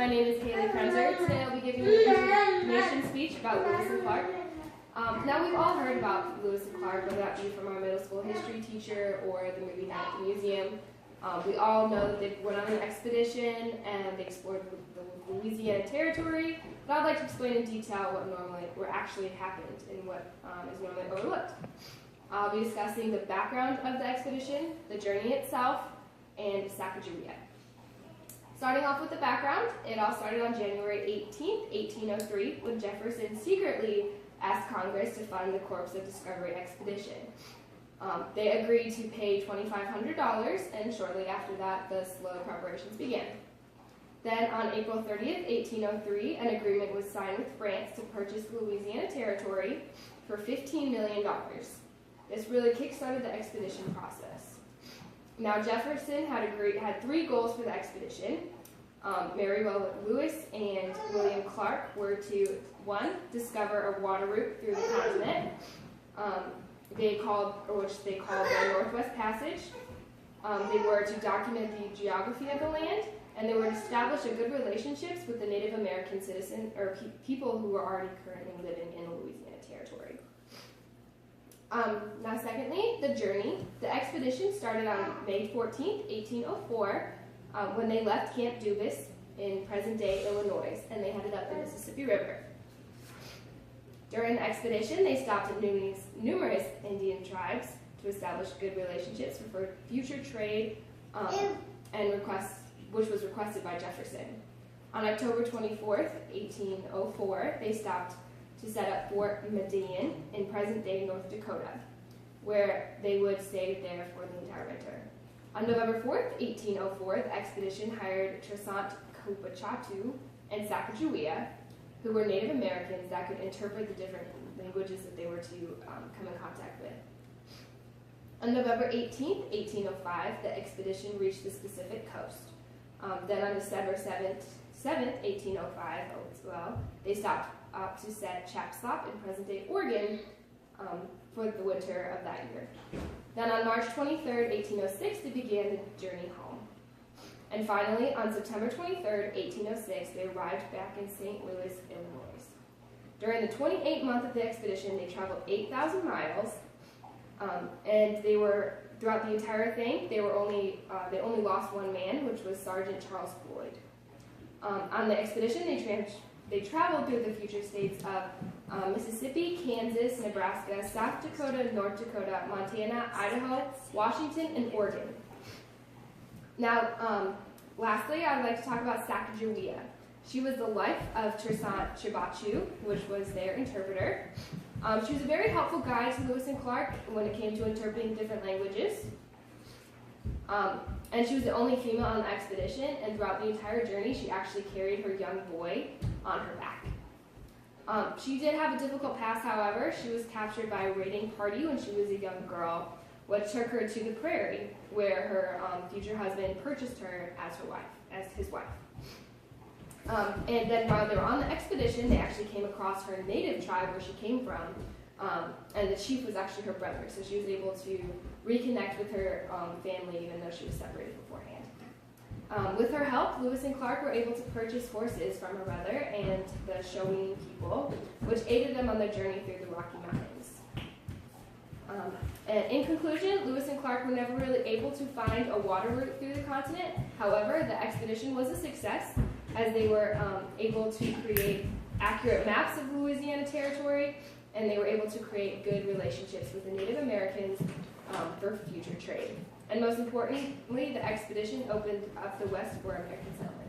My name is Haley Krenzer. Today I'll be giving you an information speech about Lewis and Clark. Now we've all heard about Lewis and Clark, whether that be from our middle school history teacher or the movie night at the museum. We all know that they went on an expedition and they explored the Louisiana Territory, but I'd like to explain in detail what actually happened and what is normally overlooked. I'll be discussing the background of the expedition, the journey itself, and Sacagawea. Starting off with the background, it all started on January 18th, 1803, when Jefferson secretly asked Congress to fund the Corps of Discovery expedition. They agreed to pay $2,500, and shortly after that, the slow preparations began. Then on April 30th, 1803, an agreement was signed with France to purchase the Louisiana Territory for $15 million. This really kickstarted the expedition process. Now Jefferson had three goals for the expedition. Meriwether Lewis and William Clark were to, one, discover a water route through the continent, which they called the Northwest Passage. They were to document the geography of the land, and they were to establish a good relationships with the Native American citizens or people who were already currently living in the Louisiana Territory. Now secondly, the journey. The expedition started on May 14th, 1804, when they left Camp Dubis in present-day Illinois, and they headed up the Mississippi River. During the expedition, they stopped at numerous Indian tribes to establish good relationships for future trade, which was requested by Jefferson. On October 24th, 1804, they stopped to set up Fort Medellin in present-day North Dakota, where they would stay there for the entire winter. On November 4th, 1804, the expedition hired Toussaint Couchouteau and Sacagawea, who were Native Americans that could interpret the different languages that they were to come in contact with. On November 18th, 1805, the expedition reached the Pacific coast. Then on December 7th, 1805, they stopped up to set Chapslop in present-day Oregon for the winter of that year. Then on March 23rd, 1806, they began the journey home. And finally, on September 23rd, 1806, they arrived back in St. Louis, Illinois. During the 28th month of the expedition, they traveled 8,000 miles, and they were, throughout the entire thing, they only lost one man, which was Sergeant Charles Floyd. On the expedition, they traveled through the future states of Mississippi, Kansas, Nebraska, South Dakota, North Dakota, Montana, Idaho, Washington, and Oregon. Now, lastly, I'd like to talk about Sacagawea. She was the wife of Toussaint Couchouteau, which was their interpreter. She was a very helpful guide to Lewis and Clark when it came to interpreting different languages. And she was the only female on the expedition, and throughout the entire journey, she actually carried her young boy on her back. She did have a difficult past, however. She was captured by a raiding party when she was a young girl, which took her to the prairie, where her future husband purchased her as his wife. And then while they were on the expedition, they actually came across her native tribe where she came from, and the chief was actually her brother, so she was able to reconnect with her family even though she was separated beforehand. With her help, Lewis and Clark were able to purchase horses from her brother and the Shawnee people, which aided them on their journey through the Rocky Mountains. And in conclusion, Lewis and Clark were never really able to find a water route through the continent. However, the expedition was a success, as they were able to create accurate maps of the Louisiana Territory, and they were able to create good relationships with the Native Americans for future trade. And most importantly, the expedition opened up the West for American settlement.